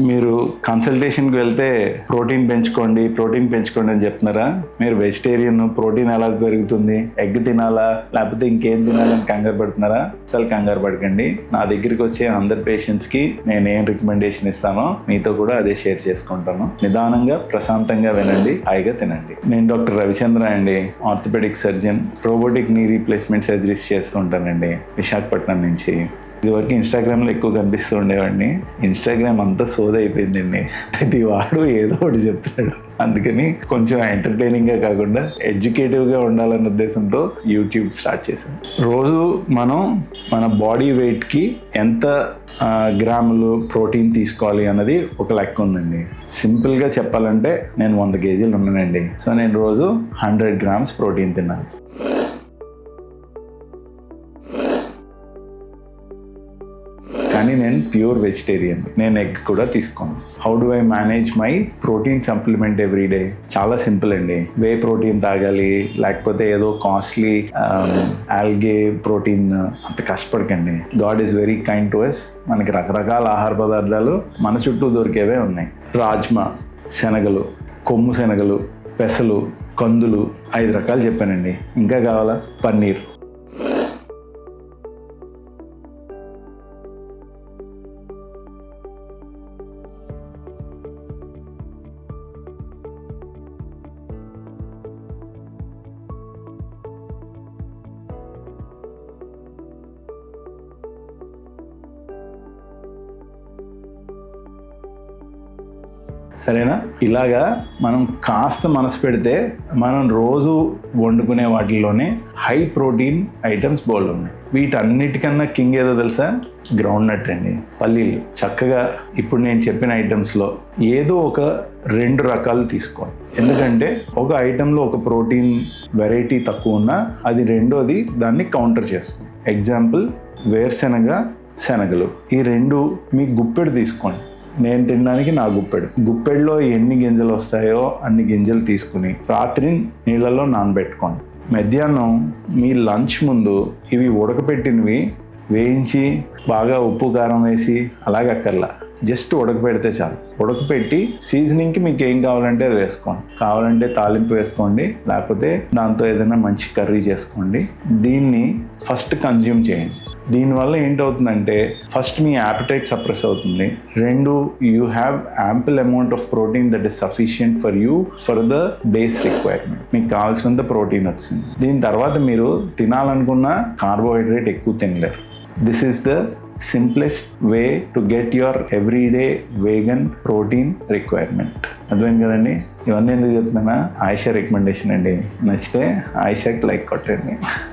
మీరు కన్సల్టేషన్కి వెళ్తే ప్రోటీన్ పెంచుకోండి అని చెప్తున్నారా? మీరు వెజిటేరియన్, ప్రోటీన్ ఎలా పెరుగుతుంది, ఎగ్ తినాలా లేకపోతే ఇంకేం తినాలని కంగారు పడుతున్నారా? అసలు కంగారు పడకండి. నా దగ్గరికి వచ్చే అందరి పేషెంట్స్కి నేను ఏం రికమెండేషన్ ఇస్తానో మీతో కూడా అదే షేర్ చేసుకుంటాను. నిదానంగా ప్రశాంతంగా వినండి, హాయిగా తినండి. నేను డాక్టర్ రవిచంద్ర అండి, orthopaedic surgeon, robotic knee replacement surgeries చేస్తుంటానండి విశాఖపట్నం నుంచి. ఇదివరకు ఇన్స్టాగ్రామ్లో ఎక్కువ కనిపిస్తూ ఉండేవాడిని. ఇన్స్టాగ్రామ్ అంతా సోద అయిపోయిందండి. ప్రతి వాడు ఏదో ఒకటి చెప్తున్నాడు. అందుకని కొంచెం ఎంటర్టైనింగ్గా కాకుండా ఎడ్యుకేటివ్గా ఉండాలన్న ఉద్దేశంతో యూట్యూబ్ స్టార్ట్ చేశాను. రోజు మనం మన బాడీ వెయిట్కి ఎంత గ్రాములు ప్రోటీన్ తీసుకోవాలి అన్నది ఒక లెక్క ఉందండి. సింపుల్గా చెప్పాలంటే నేను 100 కేజీలు ఉన్నానండి. సో నేను రోజు 100 గ్రామ్స్ ప్రోటీన్ తిన్నాను. కానీ నేను ప్యూర్ వెజిటేరియన్. నేను ఎగ్ కూడా తీసుకోను. How do I manage my protein supplement every day? చాలా సింపుల్ అండి. వే ప్రోటీన్ తాగాలి, లేకపోతే ఏదో కాస్ట్లీ ఆల్గే ప్రోటీన్ అంత కష్టపడకండి. God is very kind to us. మనకి రకరకాల ఆహార పదార్థాలు మన చుట్టూ దొరికేవే ఉన్నాయి. రాజ్మా, శనగలు, కొమ్ము శనగలు, పెసలు, కందులు, 5 రకాలు చెప్పానండి. ఇంకా కావాలా? పన్నీర్. సరేనా? ఇలాగా మనం కాస్త మనసు పెడితే మనం రోజు వండుకునే వాటిల్లోనే హై ప్రోటీన్ ఐటమ్స్ బోల్డ్ ఉన్నాయి. వీటన్నిటికన్నా కింగ్ ఏదో తెలుసా? గ్రౌండ్ నట్ అండి, పల్లీలు. చక్కగా ఇప్పుడు నేను చెప్పిన ఐటమ్స్లో ఏదో ఒక 2 రకాలు తీసుకోండి. ఎందుకంటే ఒక ఐటెంలో ఒక ప్రోటీన్ వెరైటీ తక్కువ ఉన్నా అది రెండోది దాన్ని కౌంటర్ చేస్తుంది. ఎగ్జాంపుల్, వేరుశెనగ, శనగలు. ఈ 2 మీ గుప్పెడు తీసుకోండి. నేను తినడానికి నా గుప్పెడులో ఎన్ని గింజలు వస్తాయో అన్ని గింజలు తీసుకుని రాత్రి నీళ్ళలో నానబెట్టుకోండి. మధ్యాహ్నం మీ లంచ్ ముందు ఇవి ఉడకపెట్టినవి వేయించి బాగా ఉప్పు కారం వేసి అలాగక్కర్లా, జస్ట్ ఉడకపెడితే చాలు. ఉడకపెట్టి సీజనింగ్కి మీకు ఏం కావాలంటే అది వేసుకోండి. కావాలంటే తాలింపు వేసుకోండి, లేకపోతే దాంతో ఏదైనా మంచి కర్రీ చేసుకోండి. దీన్ని ఫస్ట్ కన్జ్యూమ్ చేయండి. దీనివల్ల ఏంటవుతుందంటే ఫస్ట్ మీ యాపిటైట్ సప్రెస్ అవుతుంది. 2, you have ample amount of protein that is sufficient for you for the days requirement. మీకు కావాల్సినంత ప్రోటీన్ వచ్చింది. దీని తర్వాత మీరు తినాలనుకున్న కార్బోహైడ్రేట్ ఎక్కువ తినలేరు. This is the simplest way to get your everyday vegan protein requirement. అర్థమైంది కదండి? ఇవన్నీ ఎందుకు చెప్తున్నా? ఆయిషా రికమెండేషన్ అండి. నచ్చితే ఆయిషాకి లైక్ కొట్టండి.